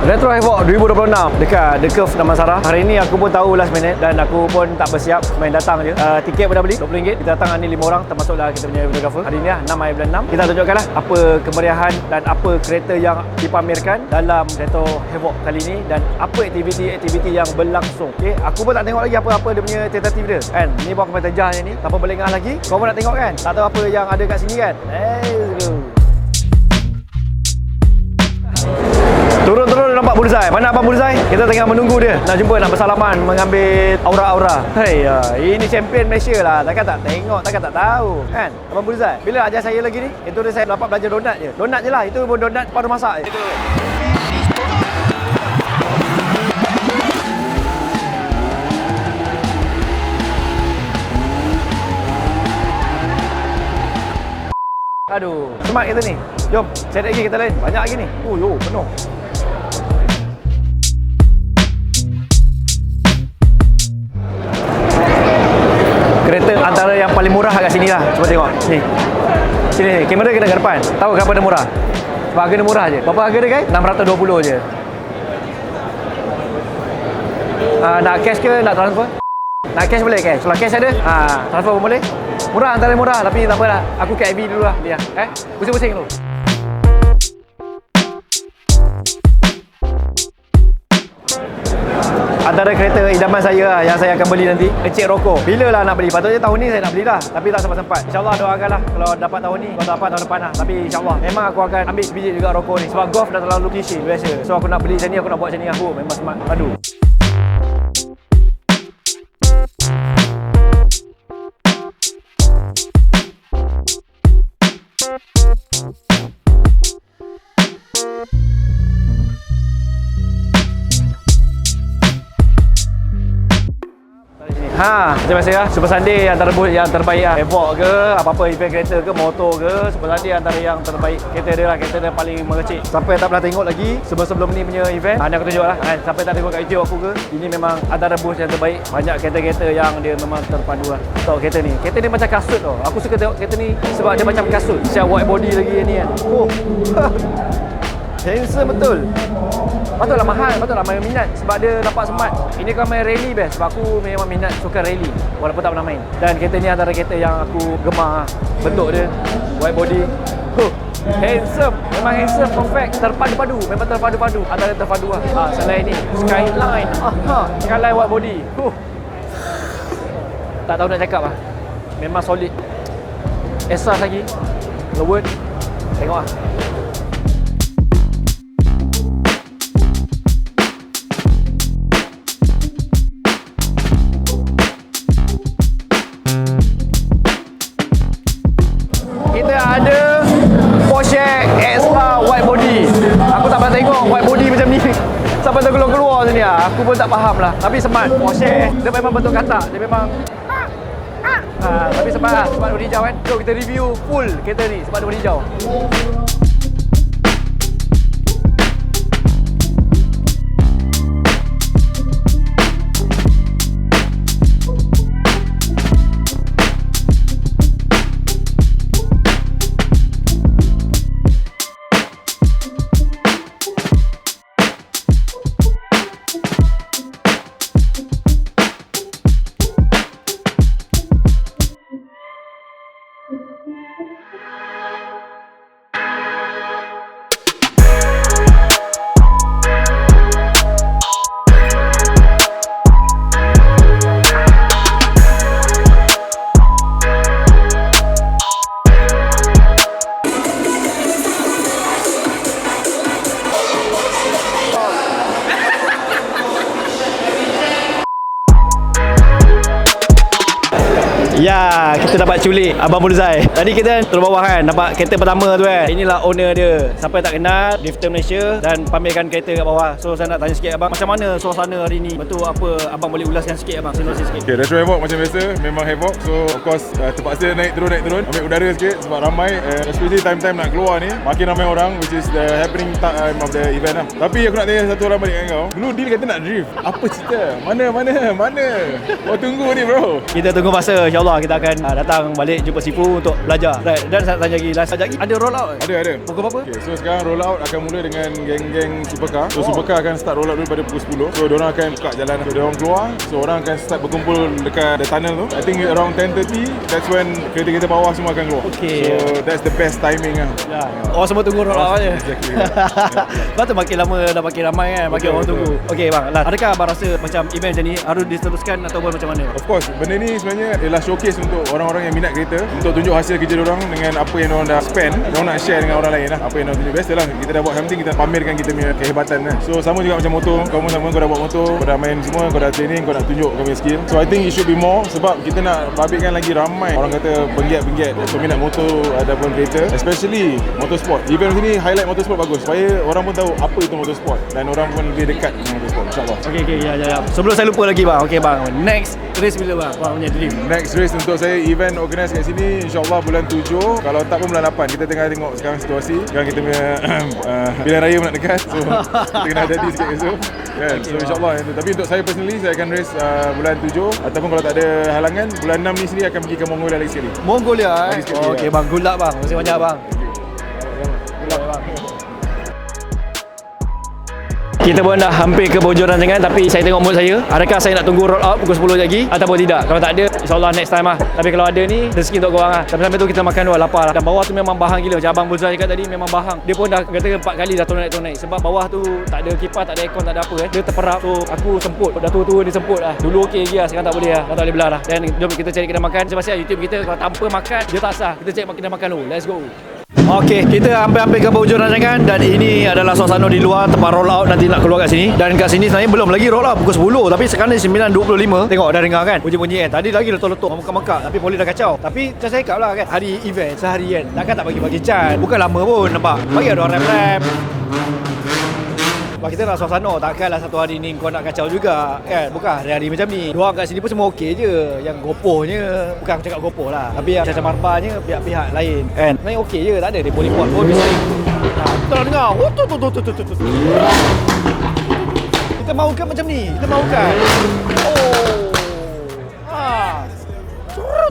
Retro Havoc 2026 dekat The Curve Damansara. Hari ni aku pun tahu last minute dan aku pun tak bersiap, main datang je. Tiket pun dah beli RM20. Kita datang ni 5 orang termasuklah kita punya videographer. Hari ni lah 6 hari bulan 6. Kita tunjukkanlah apa kemeriahan dan apa kereta yang dipamerkan dalam Retro Havoc kali ni dan apa aktiviti yang berlangsung. Okey, aku pun tak tengok lagi apa-apa dia punya tentatif dia. Kan? Ni pun aku main tejah je ni, tanpa berlengah lagi. Kau pun nak tengok kan? Tak tahu apa yang ada kat sini kan? Let's go. Turun-turun nampak Bullseye. Mana Abang Bullseye? Kita tengah menunggu dia. Nak jumpa, nak bersalaman, mengambil aura-aura. Hei, ini champion Malaysia lah. Takkan tak tengok, takkan tak tahu. Kan? Abang Bullseye. Bila ajar saya lagi ni? Itu dia saya dapat belajar donat je. Donat je lah. Itu pun donat paru masak je. Aduh, smart kita ni. Jom, cari lagi kita lain. Banyak lagi ni. Yo, penuh. Kereta antara yang paling murah kat sini lah. Cuba tengok. Ni. Sini, kamera kena ke depan. Tahu kenapa dia murah? Sebab harga dia murah je. Berapa harga dia guys? 620 je. Nak cash ke nak transfer? Nak cash boleh cash. Kalau cash ada, transfer pun boleh. Murah, antara murah. Tapi tak apalah. Aku kat AB dulu lah. Dia. Pusing-pusing dulu. Antara kereta idaman saya lah, yang saya akan beli nanti, Encik Roko. Bila lah nak beli? Patutnya tahun ni saya nak belilah, tapi tak sempat-sempat. InsyaAllah doakanlah kalau dapat tahun ni, kalau dapat tahun depan lah. Tapi insyaAllah memang aku akan ambil sebiji juga Roko ni. Sebab Golf dah terlalu klise biasa. So aku nak beli macam ni, aku nak buat macam ni. Aku memang smart. Aduh. Macam biasa lah, Super Sunday antara booth yang terbaik lah. Havoc ke, apa-apa event kereta ke, motor ke, Super Sunday antara yang terbaik. Kereta dia lah, kereta dia paling merecik. Siapa yang tak pernah tengok lagi sebelum ni punya event, ni aku tunjuk lah. Siapa yang tak tengok kat YouTube aku ke, ini memang antara booth yang terbaik. Banyak kereta-kereta yang dia memang terpadu lah. Tengok kereta ni macam kasut tau. Aku suka tengok kereta ni sebab dia macam kasut. Siap white body lagi ni kan. Handsome betul. Patutlah mahal, patutlah main minat sebab dia dapat smart. Ini kalau main rally best sebab aku memang minat suka rally walaupun tak pernah main. Dan kereta ni antara kereta yang aku gemar. Bentuk dia, white body. Handsome, memang handsome, perfect, terpadu-padu, memang terpadu-padu. Antara terpadu lah. Selain ni, Skyline. Skyline white body. Tak tahu nak cakap lah. Memang solid. Esas lagi. Lowered. Tengok lah. Sampai terkeluar sini lah. Aku pun tak faham lah. Tapi smart. Porsche dia memang bentuk katak. Dia memang tapi sebab warna hijau kan. Jom kita review full kereta ni sebab dia warna hijau. Ya, Kita dapat culik Abang Burzai. Tadi kita turun bawah kan, nampak kereta pertama tu kan. Inilah owner dia. Siapa yang tak kenal, Drifter Malaysia, dan pamerkan kereta kat bawah. So saya nak tanya sikit abang, macam mana suasana hari ni? Betul apa abang boleh ulaskan sikit abang? Silakan sikit. Okay, Retro Havoc macam biasa, memang Havoc. So of course terpaksa naik turun, ambil udara sikit sebab ramai, especially time-time nak keluar ni, makin ramai orang, which is the happening time of the event lah. Tapi aku nak tanya satu orang balik dengan kau. Dulu deal kata nak drift. Apa cerita? Mana? Kau tunggu ni bro. Kita tunggu masa, insyaAllah kita akan datang balik jumpa Sifu untuk belajar. Right. Dan saya tanya lagi, last lagi ada roll out? Ada. Pukul berapa? Okay, so sekarang roll out akan mula dengan geng-geng supercar. So supercar akan start roll out dulu pada pukul 10. So diorang akan buka jalan. So diorang keluar. So orang akan start berkumpul dekat the tunnel tu. I think around 10:30, that's when kereta-kereta bawah semua akan keluar. Okay. So that's the best timing lah. Ya. Orang semua tunggu roll out je. Exactly. Lepas tu makin lama dah makin ramai kan, makin orang tunggu. Okey bang, last. Adakah abang rasa macam event macam ni harus diteruskan ataupun macam mana? Of course, benda ni sebenarnya ialah showcase untuk orang-orang yang minat kereta, untuk tunjuk hasil kerja diorang dengan apa yang diorang dah spend. Diorang nak share dengan orang lain lah apa yang diorang tunjuk. Biasalah, kita dah buat something, kita pamerkan kita punya kehebatan lah. So sama juga macam motor, kau dah buat motor, kau dah main semua, kau dah training, kau nak tunjuk kau punya skill. So I think it should be more, sebab kita nak babitkan lagi ramai orang kata penggiat-penggiat peminat motor ataupun kereta, especially motorsport. Event sini highlight motorsport bagus supaya orang pun tahu apa itu motorsport dan orang pun lebih dekat dengan motorsport, insyaAllah. Okey, ya. Sebelum saya lupa lagi bang, okey bang, next race bila bang? Bang punya dream. Next race untuk saya, event organise kat sini insyaAllah bulan 7, kalau tak pun bulan 8. Kita tengah tengok sekarang situasi. Sekarang kita punya pilihan raya pun nak dekat, so kita kena hati-hati sikit esok kan. So insyaAllah. Tapi untuk saya personally, saya akan race bulan 7, ataupun kalau tak ada halangan, bulan 6 ni sendiri akan pergi ke Mongolia lagi sekali. Mongolia okey bang, good luck bang. Terima kasih banyak bang. Good luck bang. Kita pun dah hampir ke bojoran dengan, tapi saya tengok mood saya, adakah saya nak tunggu roll out pukul 10 lagi ataupun tidak? Kalau tak ada, insyaAllah next time lah. Tapi kalau ada ni, rezeki untuk korang lah. Sampai-sampai tu kita makan dua, lapar lah. Dan bawah tu memang bahang gila. Macam Abang Burzai cakap tadi, memang bahang. Dia pun dah kata 4 kali dah turun naik. Sebab bawah tu tak ada kipas, tak ada aircon, tak ada apa Dia terperap. So aku semput. Dah tua-tua dia semput lah. Dulu okey lagi lah, sekarang tak boleh lah. Tak boleh belah lah. Dan jom kita cari kedai makan. Sebab YouTube kita kalau tanpa makan, dia tak sah. Kita cari kedai makan dulu. Let's go. Okey, kita hampir-hampir ke Bawah Rancangan dan ini adalah suasana di luar tempat roll out nanti nak keluar kat sini. Dan kat sini sebenarnya belum lagi roll out pukul 10, tapi sekarang ni 9.25. Tengok dah dengar kan bunyi-bunyi kan. Tadi lagi letup-letup mekak-mekak, tapi polis dah kacau. Tapi macam saya cakap lah kan, hari event seharian takkan tak bagi can. Bukan lama pun nampak. Bagi ada orang rap-rap. Sebab kita nak suasana, takkanlah satu hari ni kau nak kacau juga kan. Bukan hari-hari macam ni. Diorang kat sini pun semua okey je. Yang gopohnya, bukan aku cakap gopoh lah, tapi yang macam marbanya pihak-pihak lain kan. Sebenarnya okey je, tak ada. Dia boleh buat pun bising. Kita nak dengar. Kita mahukan macam ni. Kita mahukan.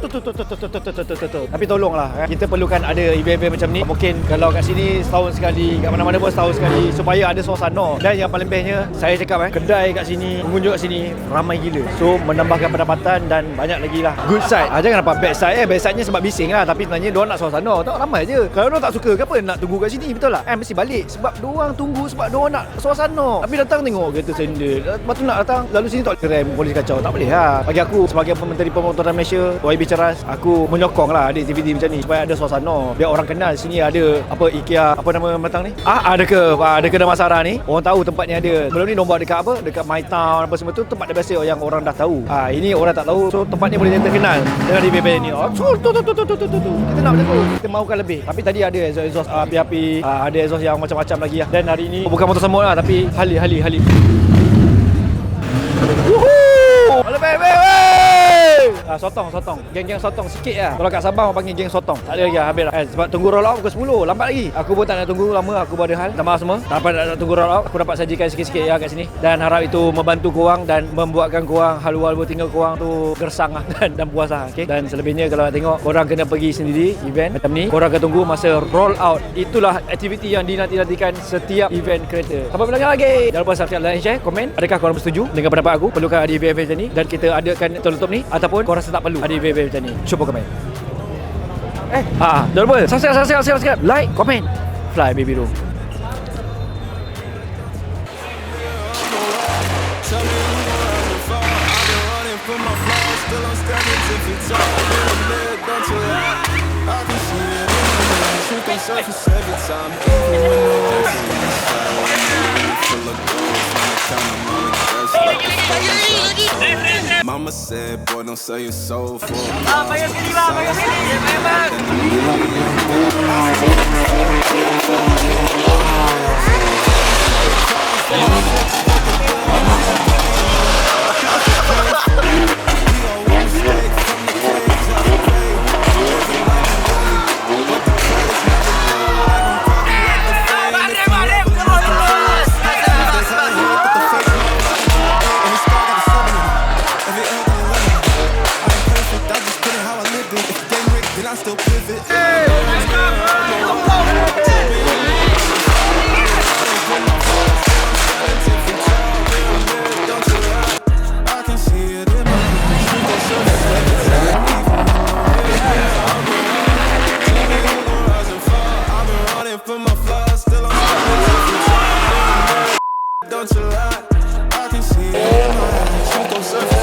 Tapi tolonglah kan? Kita perlukan ada event-event macam ni. Mungkin kalau kat sini setahun sekali, kat mana-mana pun setahun sekali, supaya ada suasana. Dan yang paling bestnya, saya cakap kedai kat sini, pengunjung kat sini ramai gila. So menambahkan pendapatan dan banyak lagi lah good side. Jangan dapat bad side. Bad side-nya sebab bising lah. Tapi sebenarnya diorang nak suasana. Tak ramai je. Kalau diorang tak suka, kenapa nak tunggu kat sini? Betul lah. Mesti balik. Sebab diorang tunggu, sebab diorang nak suasana. Tapi datang tengok kereta sender. Lepas tu nak datang, lalu sini tak rem, polis kacau. Tak boleh lah. Bagi aku sebagai Menteri Pemotoran Malaysia, YB Ceras, aku menyokong lah ada aktiviti macam ni supaya ada suasana, biar orang kenal sini ada apa IKEA, apa nama matang ni, ada ke Damansara ni, orang tahu tempat ni ada. Sebelum ni nombor dekat apa, dekat My Town apa semua tu, tempat dia biasa yang orang dah tahu. Ini orang tak tahu, so tempat ni boleh terkenal dengan event ni. Kita nak macam tu, kita mahukan lebih. Tapi tadi ada exhaust api-api, ada exhaust yang macam-macam lagi lah. Dan hari ni bukan motor semut lah, tapi Hali sotong. Geng-geng sotong sikit lah. Kalau kat Sabah orang panggil geng sotong. Tak ada lagi lah, habis lah. Sebab tunggu roll out pukul 10, lambat lagi. Aku pun tak nak tunggu lama, aku pun ada hal. Minta maaf semua. Tak nak tunggu roll out, aku dapat sajikan sikit-sikit ya kat sini. Dan harap itu membantu korang dan membuatkan korang halu-halu tinggal korang tu gersang lah dan puas lah. Okay? Dan selebihnya kalau nak tengok, korang kena pergi sendiri event macam ni. Korang akan tunggu masa roll out. Itulah aktiviti yang dinanti-nantikan setiap event kereta. Sampai berlanggan lagi. Jangan lupa subscribe, like, share, komen. Adakah korang bersetuju dengan pendapat aku? Perlukan ada event-event macam ni dan kita adakan tutup ni, ataupun korang rasa tak perlu ada event-event macam ni? Cuba komen. Jangan lupa subscribe, like, komen. Fly baby room. Surface every time, even when the rest is inside. Full of goals, when I count them all, it's just like Mama said, boy, don't sell your soul for I still pivot. I can see it in my I've been running for my flaws, still I'm don't you lie. I can see it in my eyes. Shoot those surface.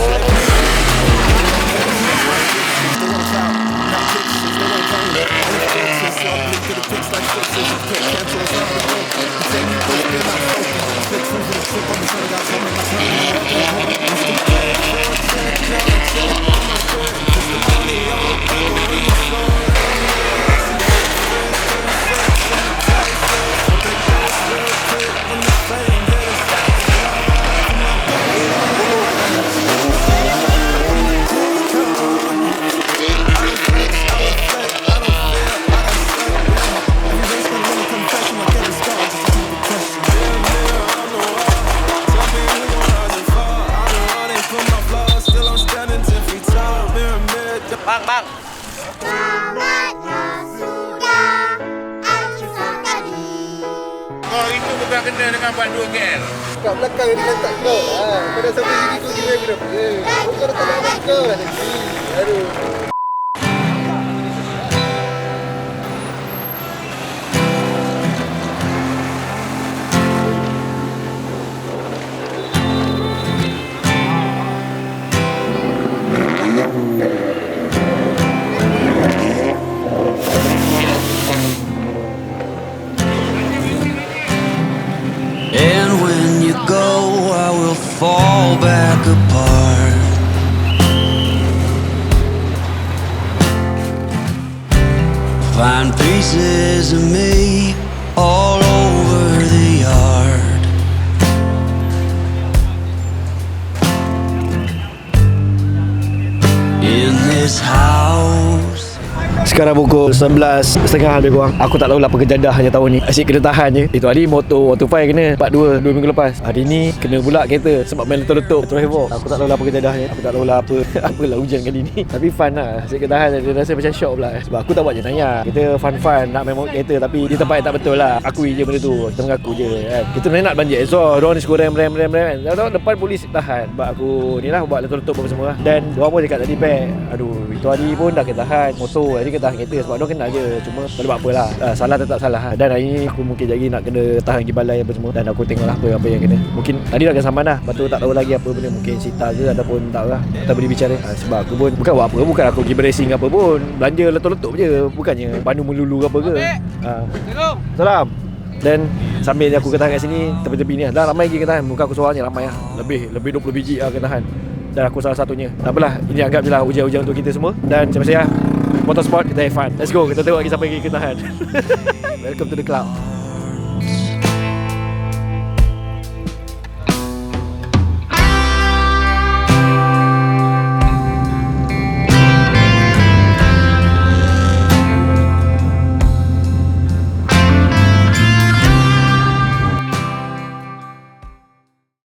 Bang. Tamatnya sudah susah tadi. Kau itu bukan kena dengan buat 2 KL. Kat belakang dia letak kau lah. Kau dah sampai sini kau kira kenapa? Kau dah tak nak kau lah lagi. Aduh. And when you go, I will fall back apart. Find pieces of me all over the yard. In this house. Sekarang pukul 11.30 lebih kurang. Aku tak tahulah apa kejadahnya tahun ni. Asyik kena tahan je. Itu hari motor Auto 5 kena part 2 minggu lepas. Hari ni kena pula kereta sebab main letup-letup Metro Havoc. Aku tak tahulah apa kejadahnya. Aku tak tahulah apalah hujan kali ni. Tapi fun lah. Asyik kena tahan. Dia rasa macam shock pula. Sebab aku tak buat jenayah. Kita fun nak main kereta tapi di tempat yang tak betul lah. Akui je benda tu. Kita mengaku je kan. Kita nak banjir exhaust. Diorang ni suka rem kan. Tahu depan polis tahan. Sebab aku ni lah buat letup-letup apa semua lah. Dan diorang pun cakap tadi back. Aduh, itu hari pun dah kena tahan motor. Jadi kena tahan kereta sebab diorang kenal je. Cuma tak ada buat apa lah. Salah tetap salah. Dan hari ni aku mungkin jadi nak kena tahan pergi balai apa semua. Dan aku tengoklah apa yang kena. Mungkin tadi dah kena saman lah. Lepas tu tak tahu lagi apa benda. Mungkin sita ke ataupun tak lah. Tak boleh bicara. Sebab aku pun bukan buat apa. Bukan aku pergi beracing apa pun. Belanja letup-letup je. Bukannya pandu melulu ke apa ke. Assalamualaikum. Salam. Dan sambil aku kena tahan kat sini tepi-tepi ni lah. Dah ramai lagi kena tahan. Bukan aku seorang je, ramai lah. Lebih 20 biji lah kena tahan. Dan aku salah satunya. Tak apalah, ini anggap je lah ujian-ujian untuk kita semua. Dan macam saya Motorsport, kita have fun. Let's go, kita tengok lagi siapa lagi kena tahan. Welcome to the club.